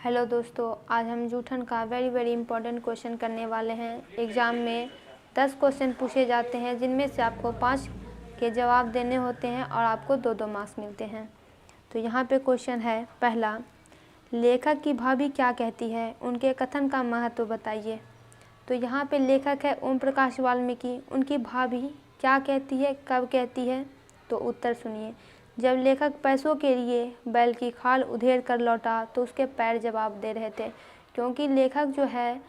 Hello दोस्तों, आज हम जूठन का वेरी इंपॉर्टेंट क्वेश्चन करने वाले हैं। एग्ज़ाम में 10 क्वेश्चन पूछे जाते हैं जिनमें से आपको 5 के जवाब देने होते हैं और आपको 2-2 मार्क्स मिलते हैं। तो यहाँ पे क्वेश्चन है पहला, लेखक की भाभी क्या कहती है, उनके कथन का महत्व बताइए। तो यहाँ पे लेखक है ओम प्रकाश वाल्मीकि, उनकी भाभी क्या कहती है, कब कहती है। तो उत्तर सुनिए। जब लेखक पैसों के लिए बैल की खाल उधेड़ कर लौटा तो उसके पैर जवाब दे रहे थे, क्योंकि लेखक जो है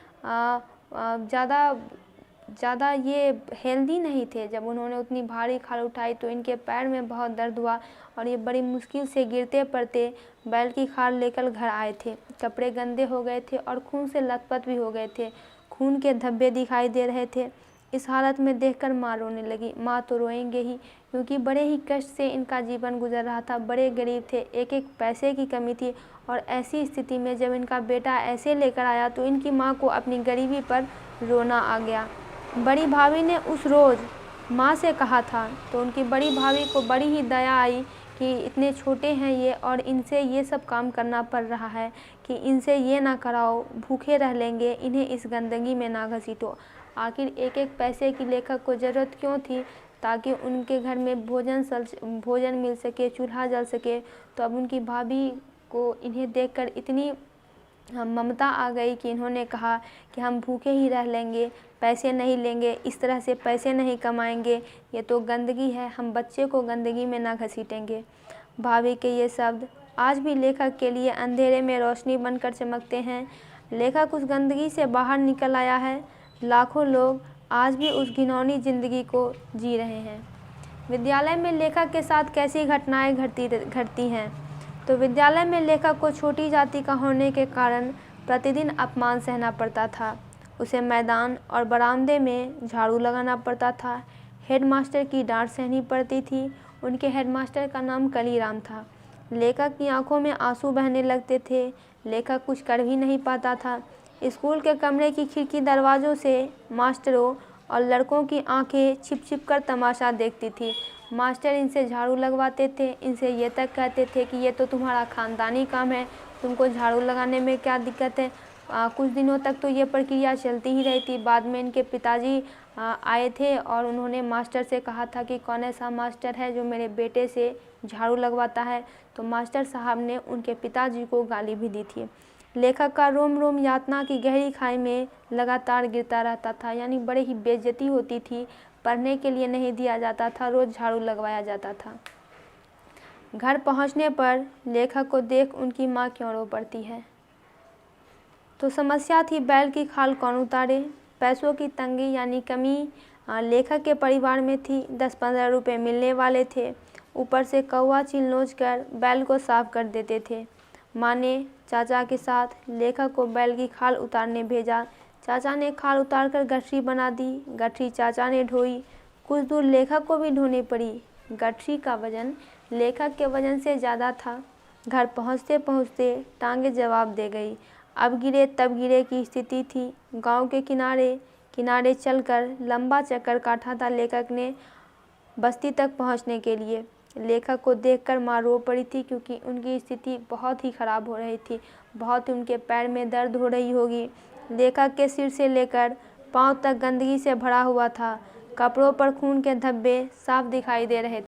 ज़्यादा ये हेल्दी नहीं थे। जब उन्होंने उतनी भारी खाल उठाई तो इनके पैर में बहुत दर्द हुआ और ये बड़ी मुश्किल से गिरते पड़ते बैल की खाल लेकर घर आए थे। कपड़े गंदे हो गए थे और खून से लथपथ भी हो गए थे, खून के धब्बे दिखाई दे रहे थे। इस हालत में देखकर माँ रोने लगी। माँ तो रोएंगे ही, क्योंकि बड़े ही कष्ट से इनका जीवन गुजर रहा था, बड़े गरीब थे, एक पैसे की कमी थी। और ऐसी स्थिति में जब इनका बेटा ऐसे लेकर आया तो इनकी माँ को अपनी गरीबी पर रोना आ गया। बड़ी भाभी ने उस रोज़ माँ से कहा था, तो उनकी बड़ी भाभी को बड़ी ही दया आई कि इतने छोटे हैं ये और इनसे ये सब काम करना पड़ रहा है, कि इनसे ये ना कराओ, भूखे रह लेंगे, इन्हें इस गंदगी में ना घसीटो। आखिर एक पैसे की लेखक को ज़रूरत क्यों थी, ताकि उनके घर में भोजन मिल सके, चूल्हा जल सके। तो अब उनकी भाभी को इन्हें देखकर इतनी ममता आ गई कि इन्होंने कहा कि हम भूखे ही रह लेंगे, पैसे नहीं लेंगे, इस तरह से पैसे नहीं कमाएंगे, ये तो गंदगी है, हम बच्चे को गंदगी में ना घसीटेंगे। भाभी के ये शब्द आज भी लेखक के लिए अंधेरे में रोशनी बनकर चमकते हैं। लेखक उस गंदगी से बाहर निकल आया है। लाखों लोग आज भी उस घिनौनी ज़िंदगी को जी रहे हैं। विद्यालय में लेखक के साथ कैसी घटनाएं घटती हैं। तो विद्यालय में लेखक को छोटी जाति का होने के कारण प्रतिदिन अपमान सहना पड़ता था। उसे मैदान और बरामदे में झाड़ू लगाना पड़ता था। हेडमास्टर की डांट सहनी पड़ती थी। उनके हेडमास्टर का नाम कलीराम था। लेखक की आंखों में आंसू बहने लगते थे। लेखक कुछ कर भी नहीं पाता था। स्कूल के कमरे की खिड़की दरवाज़ों से मास्टरों और लड़कों की आंखें छिप कर तमाशा देखती थी। मास्टर इनसे झाड़ू लगवाते थे, इनसे ये तक कहते थे कि ये तो तुम्हारा ख़ानदानी काम है, तुमको झाड़ू लगाने में क्या दिक्कत है। कुछ दिनों तक तो ये प्रक्रिया चलती ही रही थी। बाद में इनके पिताजी आए थे और उन्होंने मास्टर से कहा था कि कौन ऐसा मास्टर है जो मेरे बेटे से झाड़ू लगवाता है। तो मास्टर साहब ने उनके पिताजी को गाली भी दी थी। लेखक का रोम रोम यातना की गहरी खाई में लगातार गिरता रहता था, यानी बड़े ही बेइज्जती होती थी। पढ़ने के लिए नहीं दिया जाता था, रोज़ झाड़ू लगवाया जाता था। घर पहुंचने पर लेखक को देख उनकी माँ क्यों रो पड़ती है। तो समस्या थी बैल की खाल कौन उतारे। पैसों की तंगी यानी कमी लेखक के परिवार में थी। 10-15 रुपये मिलने वाले थे, ऊपर से कौवा चिल नोच कर बैल को साफ कर देते थे। माँ ने चाचा के साथ लेखक को बैल की खाल उतारने भेजा। चाचा ने खाल उतारकर गठरी बना दी। गठरी चाचा ने ढोई। कुछ दूर लेखक को भी ढोनी पड़ी। गठरी का वजन लेखक के वजन से ज़्यादा था। घर पहुँचते पहुँचते टांगे जवाब दे गई। अब गिरे तब गिरे की स्थिति थी। गांव के किनारे चलकर लंबा चक्कर काटा था लेखक ने बस्ती तक पहुंचने के लिए। लेखक को देखकर माँ रो पड़ी थी, क्योंकि उनकी स्थिति बहुत ही ख़राब हो रही थी। बहुत ही उनके पैर में दर्द हो रही होगी। लेखक के सिर से लेकर पांव तक गंदगी से भरा हुआ था। कपड़ों पर खून के धब्बे साफ दिखाई दे रहे थे।